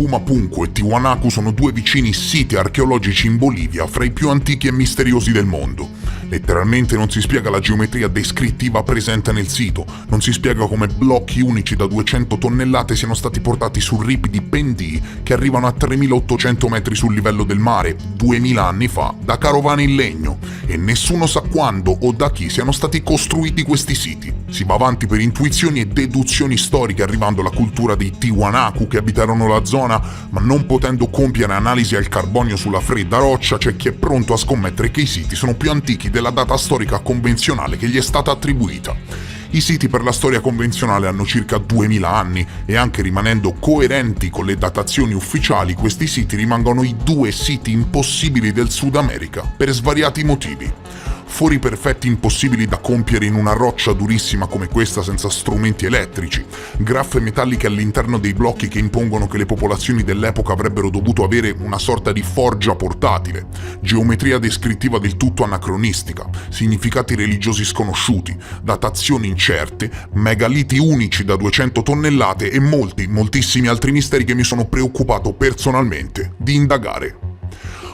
Pumapunku e Tiwanaku sono due vicini siti archeologici in Bolivia fra i più antichi e misteriosi del mondo. Letteralmente non si spiega la geometria descrittiva presente nel sito, non si spiega come blocchi unici da 200 tonnellate siano stati portati su ripidi pendii che arrivano a 3800 metri sul livello del mare, 2000 anni fa, da carovane in legno, e nessuno sa quando o da chi siano stati costruiti questi siti. Si va avanti per intuizioni e deduzioni storiche arrivando alla cultura dei Tiwanaku che abitarono la zona, ma non potendo compiere analisi al carbonio sulla fredda roccia c'è chi è pronto a scommettere che i siti sono più antichi della data storica convenzionale che gli è stata attribuita. I siti per la storia convenzionale hanno circa 2000 anni e anche rimanendo coerenti con le datazioni ufficiali, questi siti rimangono i due siti impossibili del Sud America per svariati motivi. Fori perfetti impossibili da compiere in una roccia durissima come questa senza strumenti elettrici, graffe metalliche all'interno dei blocchi che impongono che le popolazioni dell'epoca avrebbero dovuto avere una sorta di forgia portatile, geometria descrittiva del tutto anacronistica, significati religiosi sconosciuti, datazioni incerte, megaliti unici da 200 tonnellate e moltissimi altri misteri che mi sono preoccupato personalmente di indagare.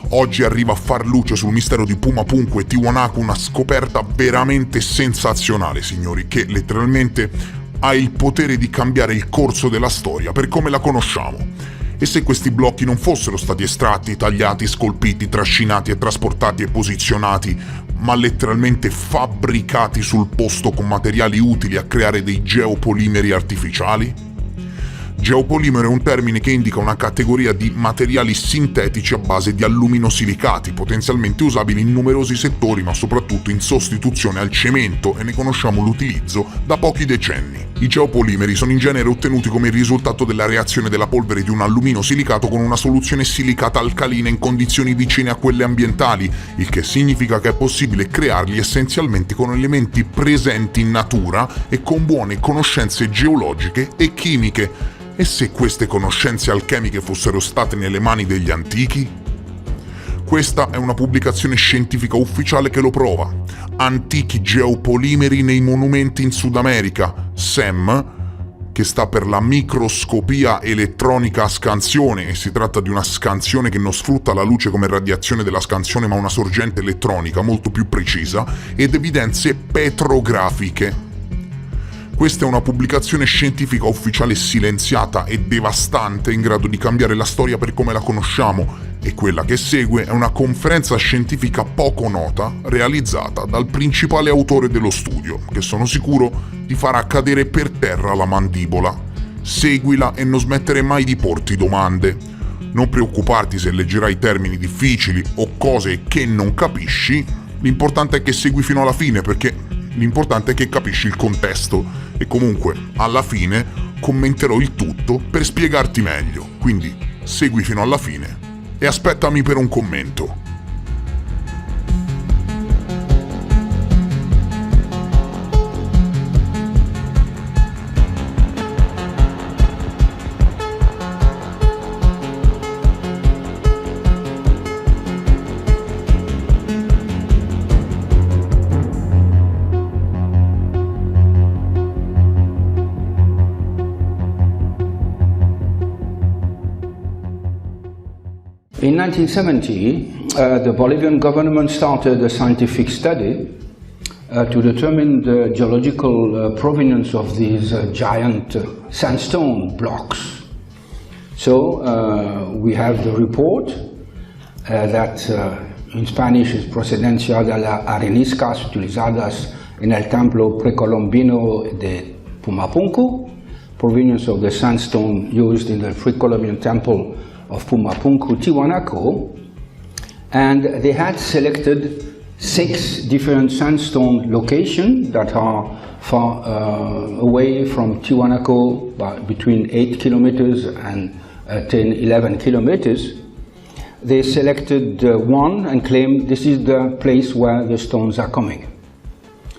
Oggi arriva a far luce sul mistero di Pumapunku e Tiwanaku una scoperta veramente sensazionale, signori, che letteralmente ha il potere di cambiare il corso della storia per come la conosciamo. E se questi blocchi non fossero stati estratti, tagliati, scolpiti, trascinati e trasportati e posizionati, ma letteralmente fabbricati sul posto con materiali utili a creare dei geopolimeri artificiali? Geopolimero è un termine che indica una categoria di materiali sintetici a base di alluminosilicati, potenzialmente usabili in numerosi settori, ma soprattutto in sostituzione al cemento, e ne conosciamo l'utilizzo da pochi decenni. I geopolimeri sono in genere ottenuti come il risultato della reazione della polvere di un alluminosilicato con una soluzione silicata alcalina in condizioni vicine a quelle ambientali, il che significa che è possibile crearli essenzialmente con elementi presenti in natura e con buone conoscenze geologiche e chimiche. E se queste conoscenze alchemiche fossero state nelle mani degli antichi? Questa è una pubblicazione scientifica ufficiale che lo prova. Antichi geopolimeri nei monumenti in Sud America, SEM, che sta per la microscopia elettronica a scansione, e si tratta di una scansione che non sfrutta la luce come radiazione della scansione ma una sorgente elettronica molto più precisa, ed evidenze petrografiche. Questa è una pubblicazione scientifica ufficiale silenziata e devastante in grado di cambiare la storia per come la conosciamo, e quella che segue è una conferenza scientifica poco nota realizzata dal principale autore dello studio, che sono sicuro ti farà cadere per terra la mandibola. Seguila e non smettere mai di porti domande. Non preoccuparti se leggerai termini difficili o cose che non capisci, l'importante è che segui fino alla fine, perché l'importante è che capisci il contesto, e comunque alla fine commenterò il tutto per spiegarti meglio, quindi segui fino alla fine e aspettami per un commento. In 1970, the Bolivian government started a scientific study to determine the geological provenience of these giant sandstone blocks. So we have the report that in Spanish is Procedencia de las areniscas utilizadas en el templo precolombino de Pumapunku, provenience of the sandstone used in the pre-Columbian temple of Pumapunku, Tiwanaku, and they had selected 6 different sandstone locations that are far away from Tiwanaku, between 8 kilometers and 10-11 kilometers. They selected one and claimed this is the place where the stones are coming.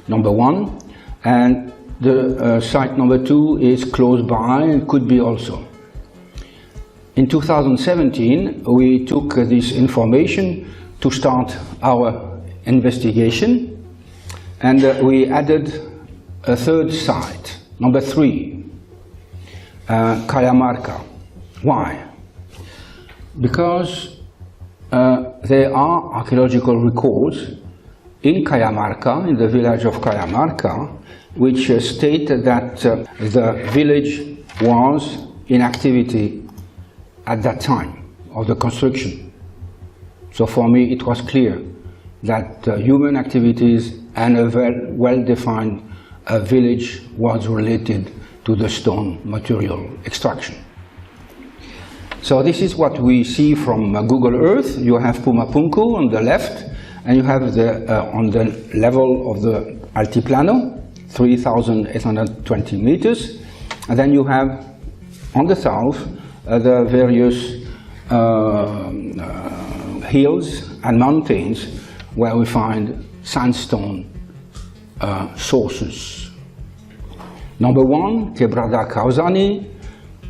Number 1, and the site number 2 is close by and could be also. In 2017, we took this information to start our investigation, and we added a third site, number 3, Cajamarca. Why? Because there are archaeological records in Cajamarca, in the village of Cajamarca, which state that the village was in activity at that time of the construction. So for me it was clear that human activities and a well-defined village was related to the stone material extraction. So this is what we see from Google Earth. You have Pumapunku on the left, and you have on the level of the Altiplano, 3,820 meters, and then you have on the south the various hills and mountains where we find sandstone sources. Number 1, Quebrada Causani.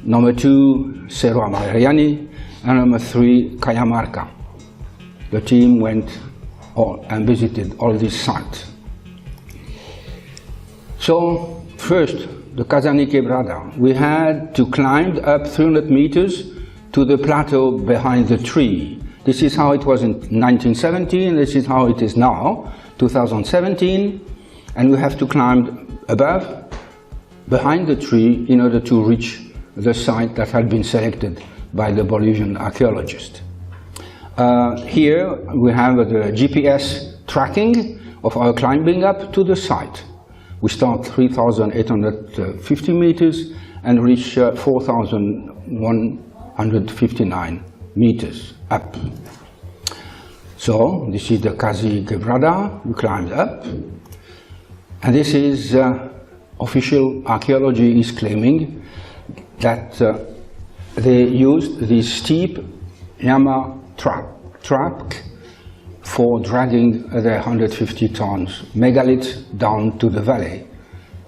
Number 2, Cerro Amariani. And number 3, Cajamarca. The team went and visited all these sites. So, first, the Causani Quebrada. We had to climb up 300 meters to the plateau behind the tree. This is how it was in 1917, and this is how it is now, 2017. And we have to climb above, behind the tree, in order to reach the site that had been selected by the Bolivian archaeologist. Here we have the GPS tracking of our climbing up to the site. We start 3,850 meters and reach 4,159 meters up. So this is the Causani Quebrada. We climbed up, and this is official archaeology is claiming that they used this steep llama track for dragging their 150 tons megalith down to the valley.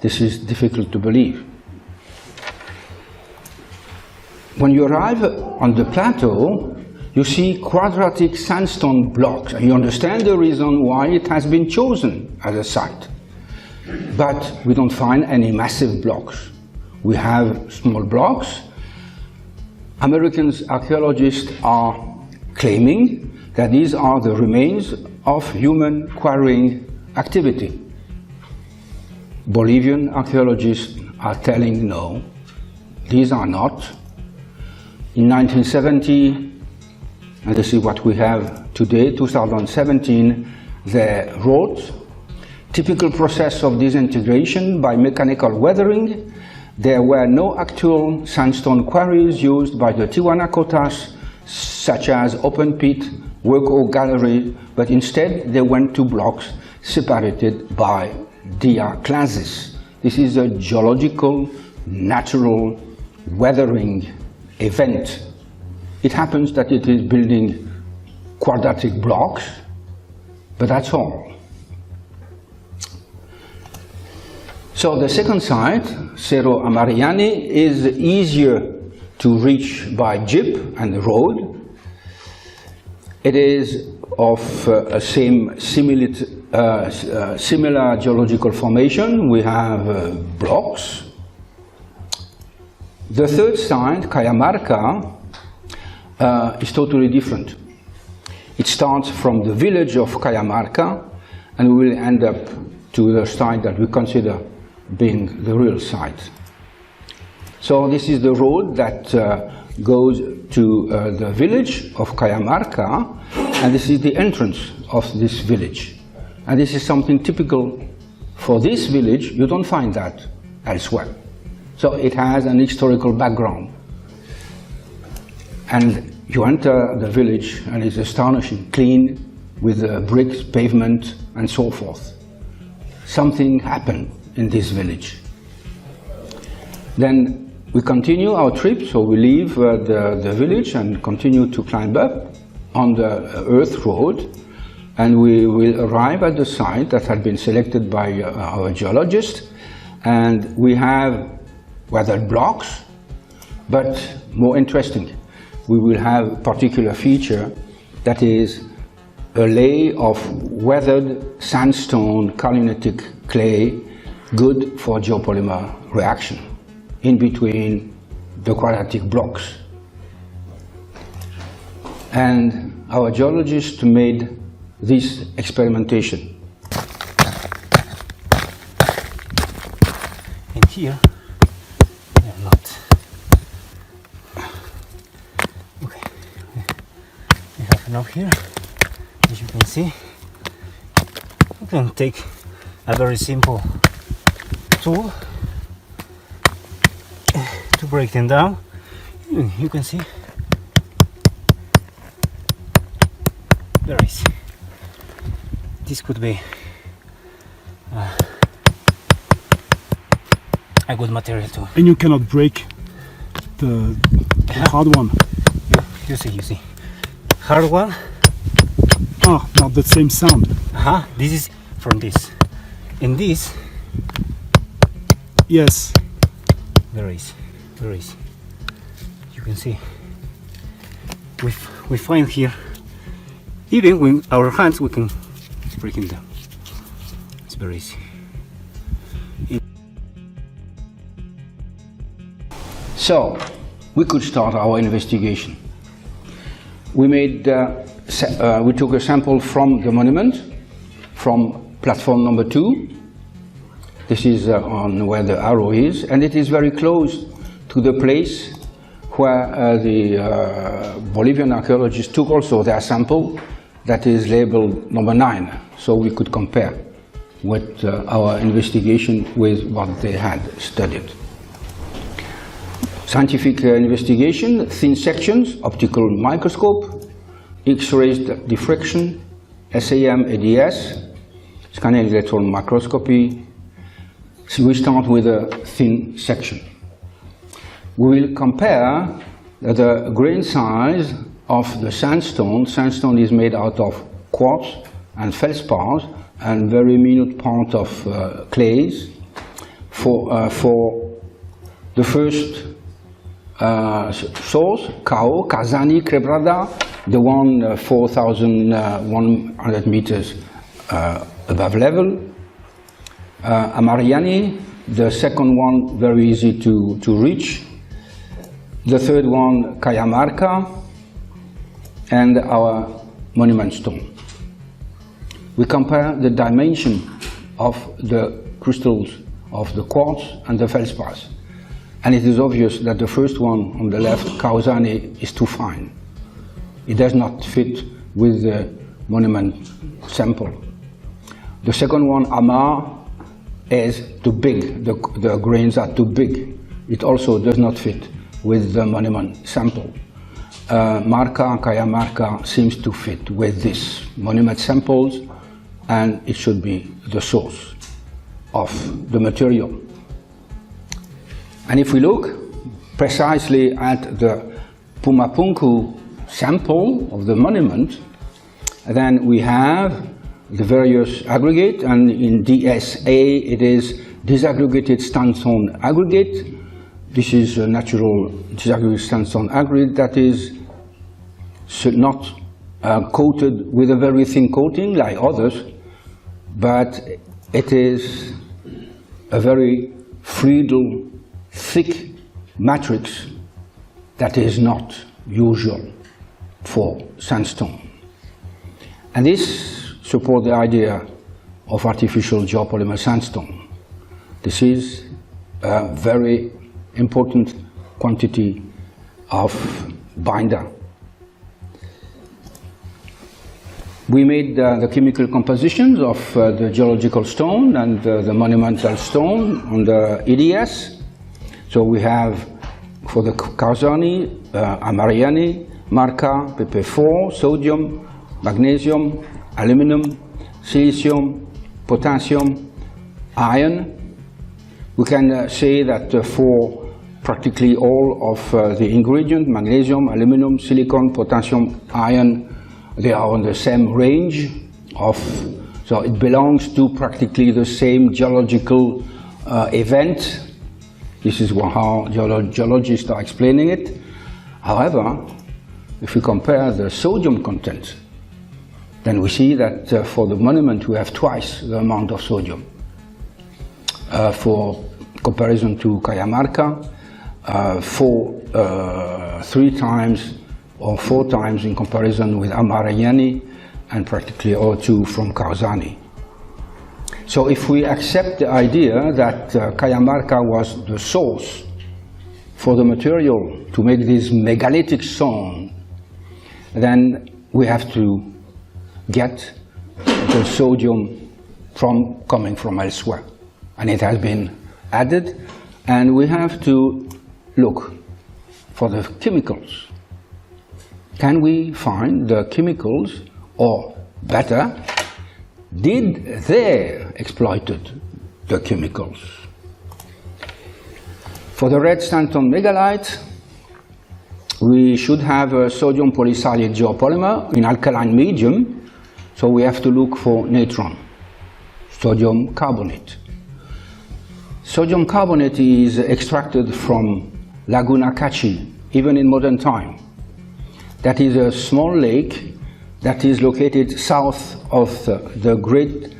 This is difficult to believe. When you arrive on the plateau, you see quadratic sandstone blocks, and you understand the reason why it has been chosen as a site. But we don't find any massive blocks. We have small blocks. American archaeologists are claiming that these are the remains of human quarrying activity. Bolivian archaeologists are telling no, these are not. In 1970, and this is what we have today, 2017, they wrote, typical process of disintegration by mechanical weathering. There were no actual sandstone quarries used by the Tiwanaku, such as open pit, work or gallery, but instead they went to blocks separated by diaclasis. This is a geological, natural weathering event. It happens that it is building quadratic blocks, but that's all. So the second site, Cerro Amariani, is easier to reach by jeep and road. It is of similar geological formation. We have blocks. The third site, Cajamarca, is totally different. It starts from the village of Cajamarca, and we will end up to the site that we consider being the real site. So this is the road that goes to the village of Cajamarca, and this is the entrance of this village. And this is something typical for this village. You don't find that elsewhere. So it has an historical background. And you enter the village and it's astonishing, clean, with bricks, pavement, and so forth. Something happened in this village. Then we continue our trip, so we leave the village and continue to climb up on the earth road, and we will arrive at the site that had been selected by our geologist, and we have weathered blocks, but more interesting, we will have a particular feature that is a lay of weathered sandstone caolitic clay, good for geopolymer reaction in between the quadratic blocks. And our geologists made this experimentation. And here, they are not. Okay, we have enough here. As you can see, you can take a very simple tool to break them down. You can see very easy. This could be a good material too. And you cannot break the hard one. You see. Hard one. Ah, not the same sound. This is from this. And this, Yes. very easy. You can see. We find here, even with our hands, we can break them down. It's very easy. So, we could start our investigation. We took a sample from the monument, from platform number 2. This is on where the arrow is, and it is very close to the place where the Bolivian archaeologists took also their sample, that is labeled number 9. So we could compare with our investigation with what they had studied. Scientific investigation, thin sections, optical microscope, X-ray diffraction, SAM, ADS, scanning electron microscopy. So we start with a thin section. We will compare the grain size of the sandstone. Sandstone is made out of quartz and feldspars and very minute part of clays. For the first source, Kao, Kazani, Quebrada, the one 4,100 meters above level. Amariani, the second one very easy to reach. The third one, Cajamarca, and our monument stone. We compare the dimension of the crystals of the quartz and the feldspars. And it is obvious that the first one on the left, Kausani, is too fine. It does not fit with the monument sample. The second one, Amar, is too big. The grains are too big. It also does not fit with the monument sample. Marca, Cajamarca seems to fit with this monument samples, and it should be the source of the material. And if we look precisely at the Pumapunku sample of the monument, then we have the various aggregate, and in DSA it is disaggregated sandstone aggregate. This is a natural disaggregated sandstone aggregate that is not coated with a very thin coating like others, but it is a very friedel, thick matrix that is not usual for sandstone. And this supports the idea of artificial geopolymer sandstone. This is a very important quantity of binder. We made the chemical compositions of the geological stone and the monumental stone on the EDS. So we have, for the Karzani, Amariani, Marca, PP4, sodium, magnesium, aluminum, silicium, potassium, iron. We can say that for practically all of the ingredients, magnesium, aluminum, silicon, potassium, iron, they are on the same range of, so it belongs to practically the same geological event. This is how geologists are explaining it. However, if we compare the sodium content, then we see that for the monument we have twice the amount of sodium. For comparison to Cajamarca, 3 times or 4 times in comparison with Amarayani, and practically O2 from Karzani. So if we accept the idea that Cajamarca was the source for the material to make this megalithic stone, then we have to get the sodium coming from elsewhere. And it has been added, and we have to look for the chemicals. Can we find the chemicals, or better, did they exploited the chemicals? For the red sandstone megalite, we should have a sodium polysilate geopolymer in alkaline medium, so we have to look for natron, sodium carbonate. Sodium carbonate is extracted from Laguna Cachi, even in modern time. That is a small lake that is located south of the great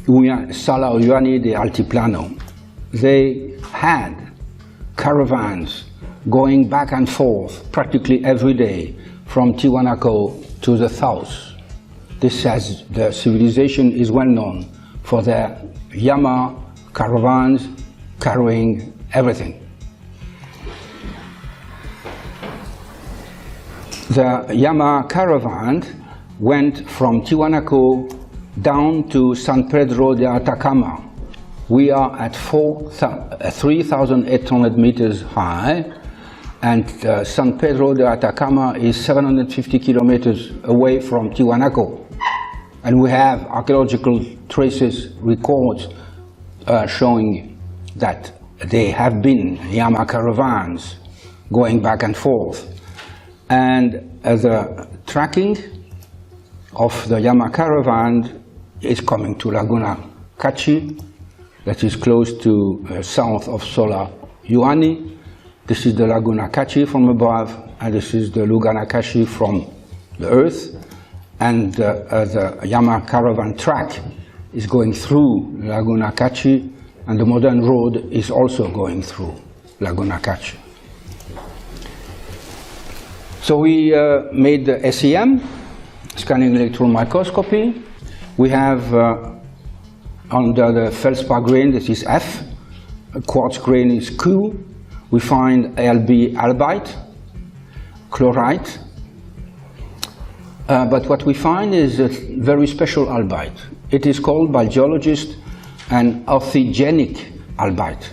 Sala Uyani de Altiplano. They had caravans going back and forth practically every day from Tiwanaku to the south. This says the civilization is well known for their Yama caravans carrying everything. The Yama caravan went from Tiwanaku down to San Pedro de Atacama. We are at 3,800 meters high, and San Pedro de Atacama is 750 kilometers away from Tiwanaku. And we have archaeological traces, records showing that there have been Yama caravans going back and forth. And the tracking of the Yama caravan is coming to Laguna Cachi, that is close to south of Sola Yuani. This is the Laguna Cachi from above, and this is the Laguna Cachi from the earth. And the Yama caravan track is going through Laguna Cachi, and the modern road is also going through Laguna Cachi. So we made the SEM, scanning electron microscopy. We have under the feldspar grain, this is F, quartz grain is Q. We find Lb albite, chlorite. But what we find is a very special albite. It is called by geologists an orthogenic albite.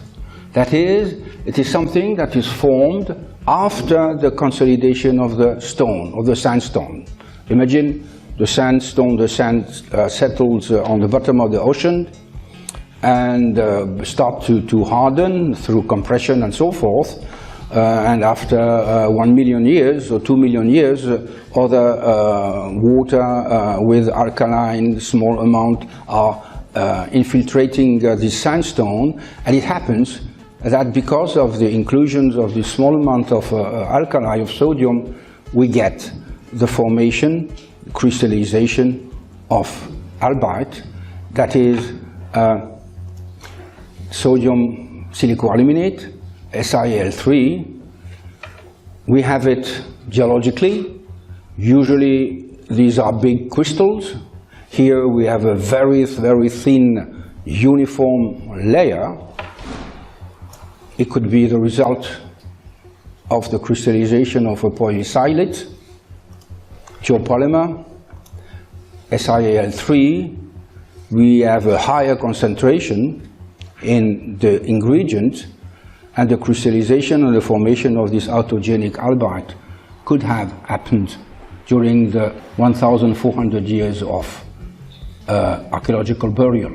That is, it is something that is formed after the consolidation of the stone, of the sandstone. Imagine the sandstone, the sand settles on the bottom of the ocean and start to harden through compression and so forth. And after 1 million years or 2 million years, other water with alkaline small amount are infiltrating this sandstone, and it happens that because of the inclusions of this small amount of alkali, of sodium, we get the formation, crystallization of albite, that is sodium silicoaluminate, SiAl3. We have it geologically. Usually these are big crystals. Here we have a very, very thin uniform layer. It could be the result of the crystallization of a polysilate, geopolymer, SiAl3. We have a higher concentration in the ingredient, and the crystallization and the formation of this autogenic albite could have happened during the 1,400 years of archaeological burial.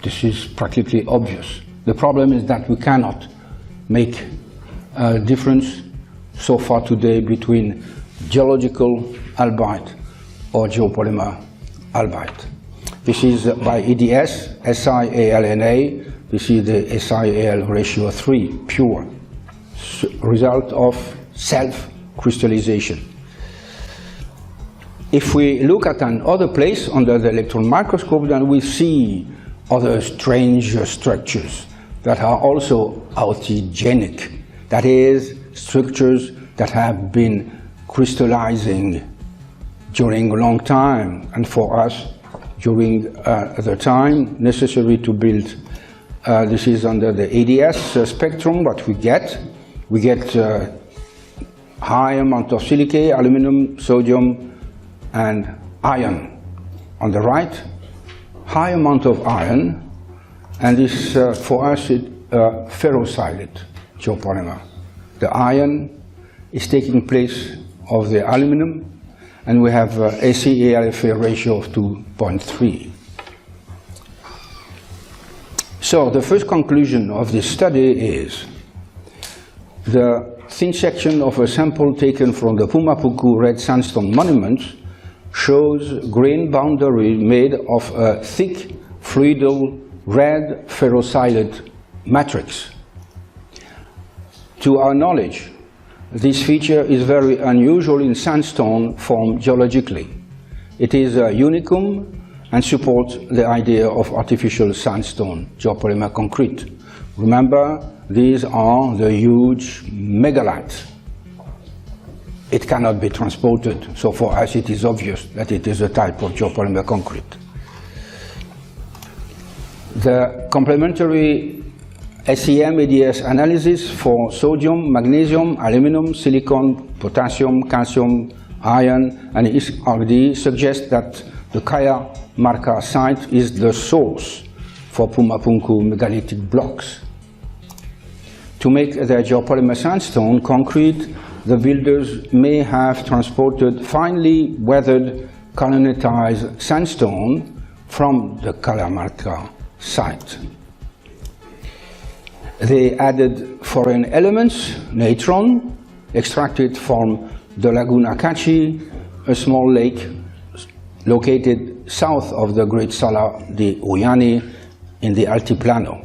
This is practically obvious. The problem is that we cannot make a difference so far today between geological albite or geopolymer albite. This is by EDS, SiAlNA. This is the SiAl ratio 3, pure, result of self-crystallization. If we look at another place under the electron microscope, then we see other strange structures that are also autogenic. That is, structures that have been crystallizing during a long time, and for us, during the time necessary to build. This is under the ADS spectrum, what we get. We get high amount of silica, aluminum, sodium, and iron. On the right, high amount of iron, and this, for us, is ferrosilate geopolymer. The iron is taking place of the aluminum, and we have ACALFA ratio of 2.3. So the first conclusion of this study is the thin section of a sample taken from the Pumapunku red sandstone monument shows grain boundary made of a thick, fluidal, red ferrosilate matrix. To our knowledge, this feature is very unusual in sandstone form geologically. It is a unicum and supports the idea of artificial sandstone geopolymer concrete. Remember, these are the huge megalithes. It cannot be transported, so for us it is obvious that it is a type of geopolymer concrete. The complementary SEM-ADS analysis for sodium, magnesium, aluminum, silicon, potassium, calcium, iron, and XRD suggests that the Kaya Marka site is the source for Pumapunku megalithic blocks. To make their geopolymer sandstone concrete, the builders may have transported finely weathered colonitized sandstone from the Kaya Marka site. They added foreign elements, natron, extracted from the Lagoon Akachi, a small lake located south of the Great Sala di Uyani in the Altiplano.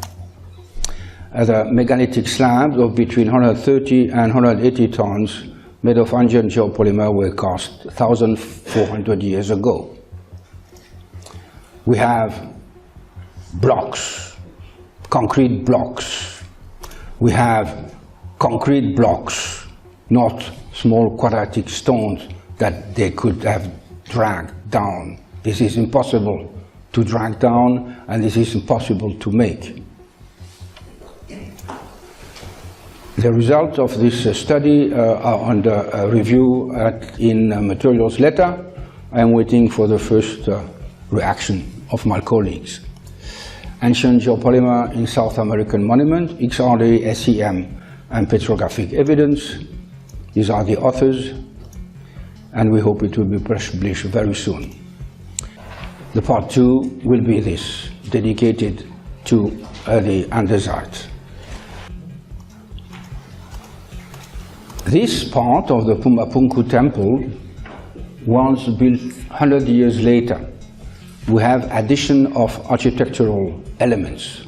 The megalithic slabs of between 130 and 180 tons made of Andean geopolymer were cast 1,400 years ago. We have blocks, concrete blocks. We have concrete blocks, not small quadratic stones that they could have dragged down. This is impossible to drag down, and this is impossible to make. The results of this study are under review in materials letter. I am waiting for the first reaction of my colleagues. Ancient geopolymer in South American monument, XRD, SEM, and petrographic evidence. These are the authors, and we hope it will be published very soon. The part 2 will be this, dedicated to the andesite. This part of the Pumapunku temple was built 100 years later. We have addition of architectural elements.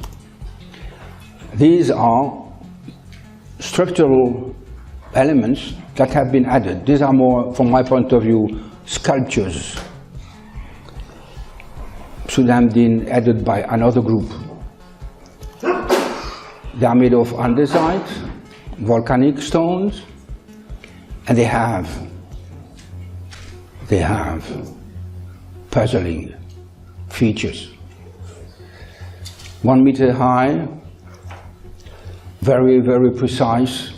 These are structural elements that have been added. These are more, from my point of view, sculptures. Should have been added by another group. They are made of andesite, volcanic stones, and they have puzzling features. 1 meter high, very, very precise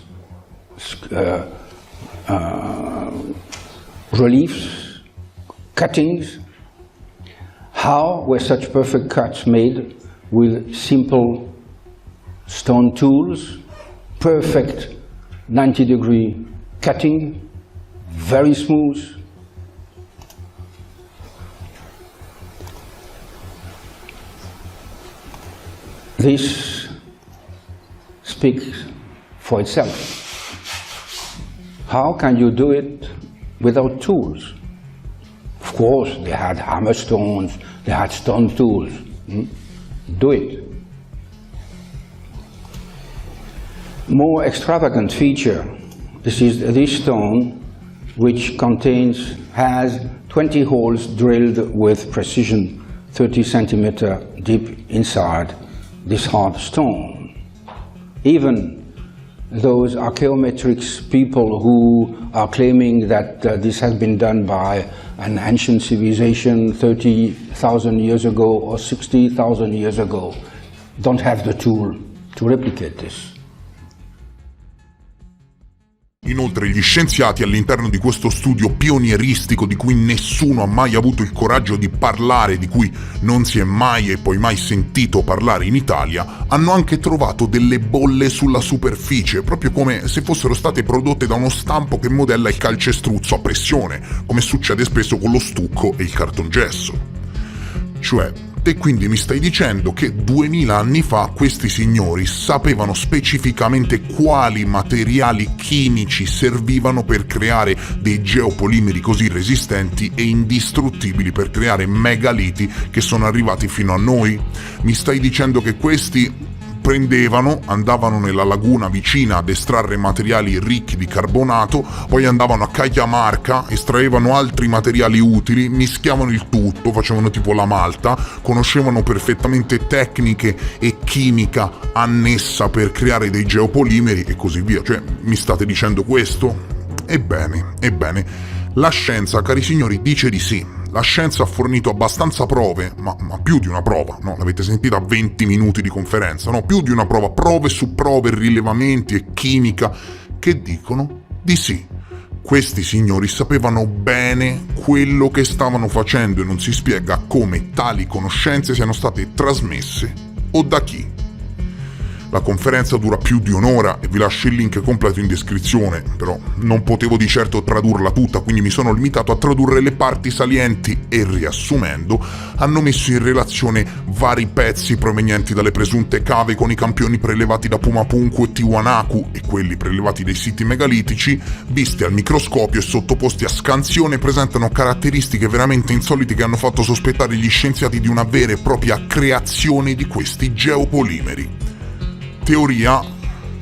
reliefs, cuttings. How were such perfect cuts made with simple stone tools, perfect 90-degree cutting, very smooth. This speaks for itself. How can you do it without tools? Of course, they had hammer stones, they had stone tools. Do it. More extravagant feature. This is this stone, which has 20 holes drilled with precision, 30 centimeter deep inside this hard stone. Even those archaeometrics people who are claiming that this has been done by an ancient civilization 30,000 years ago or 60,000 years ago don't have the tool to replicate this. Inoltre gli scienziati all'interno di questo studio pionieristico di cui nessuno ha mai avuto il coraggio di parlare, di cui non si è mai e poi mai sentito parlare in Italia, hanno anche trovato delle bolle sulla superficie, proprio come se fossero state prodotte da uno stampo che modella il calcestruzzo a pressione, come succede spesso con lo stucco e il cartongesso. Cioè, te quindi mi stai dicendo che 2000 anni fa questi signori sapevano specificamente quali materiali chimici servivano per creare dei geopolimeri così resistenti e indistruttibili per creare megaliti che sono arrivati fino a noi? Mi stai dicendo che questi andavano nella laguna vicina ad estrarre materiali ricchi di carbonato, poi andavano a Cajamarca, estraevano altri materiali utili, mischiavano il tutto, facevano tipo la malta, conoscevano perfettamente tecniche e chimica annessa per creare dei geopolimeri e così via. Cioè, mi state dicendo questo? Ebbene, la scienza, cari signori, dice di sì. La scienza ha fornito abbastanza prove, ma più di una prova, no? L'avete sentita a 20 minuti di conferenza, no? Più di una prova, prove su prove, rilevamenti e chimica, che dicono di sì. Questi signori sapevano bene quello che stavano facendo e non si spiega come tali conoscenze siano state trasmesse o da chi. La conferenza dura più di un'ora e vi lascio il link completo in descrizione, però non potevo di certo tradurla tutta, quindi mi sono limitato a tradurre le parti salienti e, riassumendo, hanno messo in relazione vari pezzi provenienti dalle presunte cave con i campioni prelevati da Pumapunku e Tiwanaku e quelli prelevati dai siti megalitici, visti al microscopio e sottoposti a scansione, presentano caratteristiche veramente insolite che hanno fatto sospettare gli scienziati di una vera e propria creazione di questi geopolimeri. Teoria,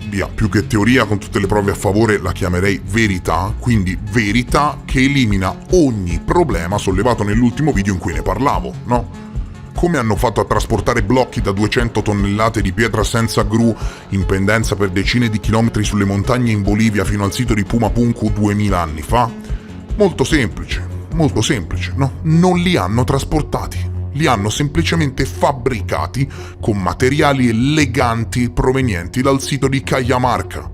via, più che teoria con tutte le prove a favore la chiamerei verità, quindi verità che elimina ogni problema sollevato nell'ultimo video in cui ne parlavo, no? Come hanno fatto a trasportare blocchi da 200 tonnellate di pietra senza gru in pendenza per decine di chilometri sulle montagne in Bolivia fino al sito di Pumapunku 2000 anni fa? Molto semplice, no? Non li hanno trasportati. Li hanno semplicemente fabbricati con materiali eleganti provenienti dal sito di Cajamarca.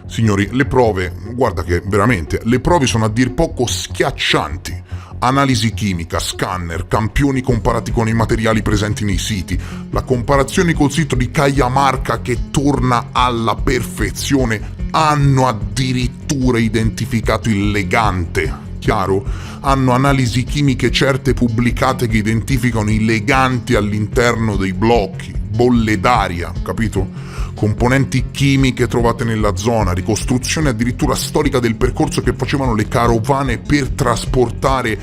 Signori, le prove, guarda che veramente, le prove sono a dir poco schiaccianti. Analisi chimica, scanner, campioni comparati con i materiali presenti nei siti, la comparazione col sito di Cajamarca che torna alla perfezione, hanno addirittura identificato il legante. Chiaro? Hanno analisi chimiche certe pubblicate che identificano i leganti all'interno dei blocchi, bolle d'aria, capito? Componenti chimiche trovate nella zona, ricostruzione addirittura storica del percorso che facevano le carovane per trasportare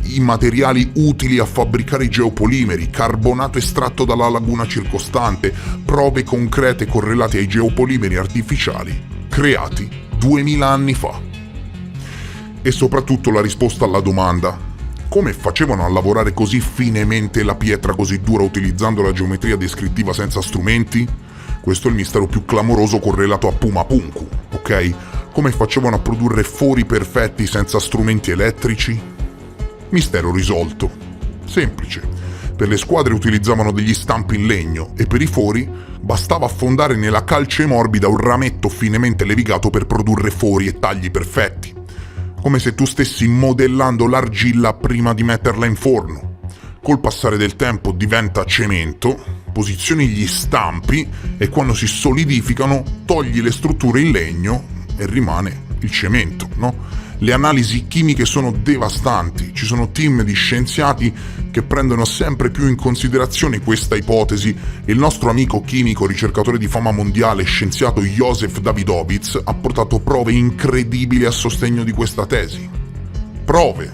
i materiali utili a fabbricare i geopolimeri, carbonato estratto dalla laguna circostante, prove concrete correlate ai geopolimeri artificiali creati 2000 anni fa. E soprattutto la risposta alla domanda: come facevano a lavorare così finemente la pietra così dura utilizzando la geometria descrittiva senza strumenti? Questo è il mistero più clamoroso correlato a Pumapunku, ok? Come facevano a produrre fori perfetti senza strumenti elettrici? Mistero risolto. Semplice. Per le squadre utilizzavano degli stampi in legno e per i fori bastava affondare nella calce morbida un rametto finemente levigato per produrre fori e tagli perfetti. Come se tu stessi modellando l'argilla prima di metterla in forno. Col passare del tempo diventa cemento, posizioni gli stampi e quando si solidificano togli le strutture in legno e rimane il cemento, no? Le analisi chimiche sono devastanti, ci sono team di scienziati che prendono sempre più in considerazione questa ipotesi e il nostro amico chimico, ricercatore di fama mondiale, scienziato Joseph Davidovits, ha portato prove incredibili a sostegno di questa tesi. Prove,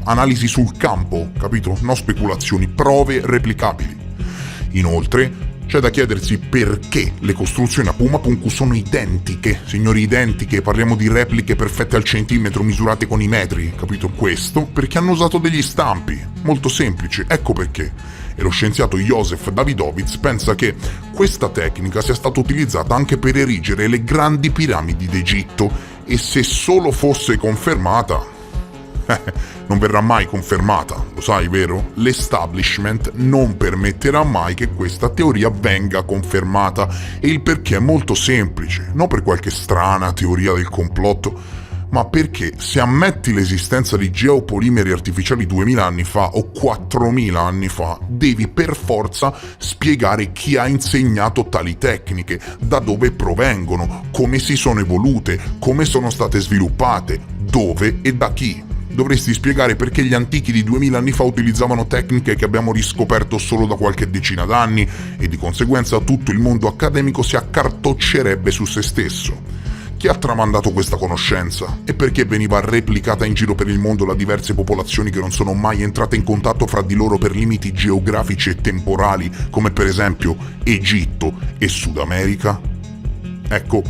analisi sul campo, capito? Non speculazioni, prove replicabili. Inoltre, C'è da chiedersi perché le costruzioni a Pumapunku sono identiche, signori, identiche, parliamo di repliche perfette al centimetro misurate con i metri, capito questo? Perché hanno usato degli stampi, molto semplice, ecco perché. E lo scienziato Josef Davidovits pensa che questa tecnica sia stata utilizzata anche per erigere le grandi piramidi d'Egitto, e se solo fosse confermata... non verrà mai confermata, lo sai, vero? L'establishment non permetterà mai che questa teoria venga confermata, e il perché è molto semplice, non per qualche strana teoria del complotto, ma perché se ammetti l'esistenza di geopolimeri artificiali 2000 anni fa o 4000 anni fa, devi per forza spiegare chi ha insegnato tali tecniche, da dove provengono, come si sono evolute, come sono state sviluppate, dove e da chi. Dovresti spiegare perché gli antichi di 2000 anni fa utilizzavano tecniche che abbiamo riscoperto solo da qualche decina d'anni, e di conseguenza tutto il mondo accademico si accartoccerebbe su se stesso. Chi ha tramandato questa conoscenza? E perché veniva replicata in giro per il mondo da diverse popolazioni che non sono mai entrate in contatto fra di loro per limiti geografici e temporali, come per esempio Egitto e Sud America? Ecco,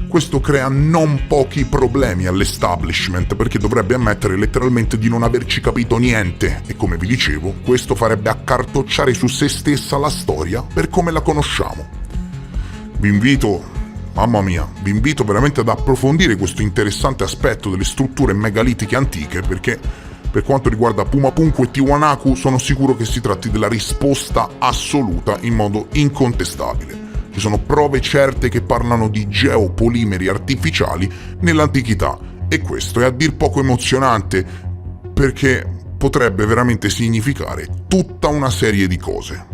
questo crea non pochi problemi all'establishment, perché dovrebbe ammettere letteralmente di non averci capito niente, e come vi dicevo, questo farebbe accartocciare su se stessa la storia per come la conosciamo. Vi invito, mamma mia, vi invito veramente ad approfondire questo interessante aspetto delle strutture megalitiche antiche, perché per quanto riguarda Pumapunku e Tiwanaku sono sicuro che si tratti della risposta assoluta in modo incontestabile. Ci sono prove certe che parlano di geopolimeri artificiali nell'antichità, e questo è a dir poco emozionante, perché potrebbe veramente significare tutta una serie di cose.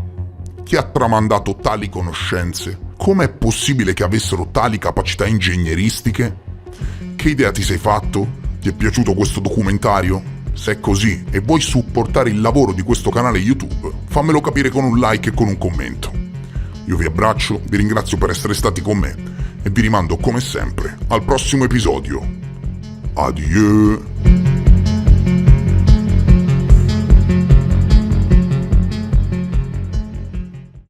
Chi ha tramandato tali conoscenze? Com'è possibile che avessero tali capacità ingegneristiche? Che idea ti sei fatto? Ti è piaciuto questo documentario? Se è così e vuoi supportare il lavoro di questo canale YouTube, fammelo capire con un like e con un commento. Io vi abbraccio, vi ringrazio per essere stati con me e vi rimando come sempre al prossimo episodio. Adieu!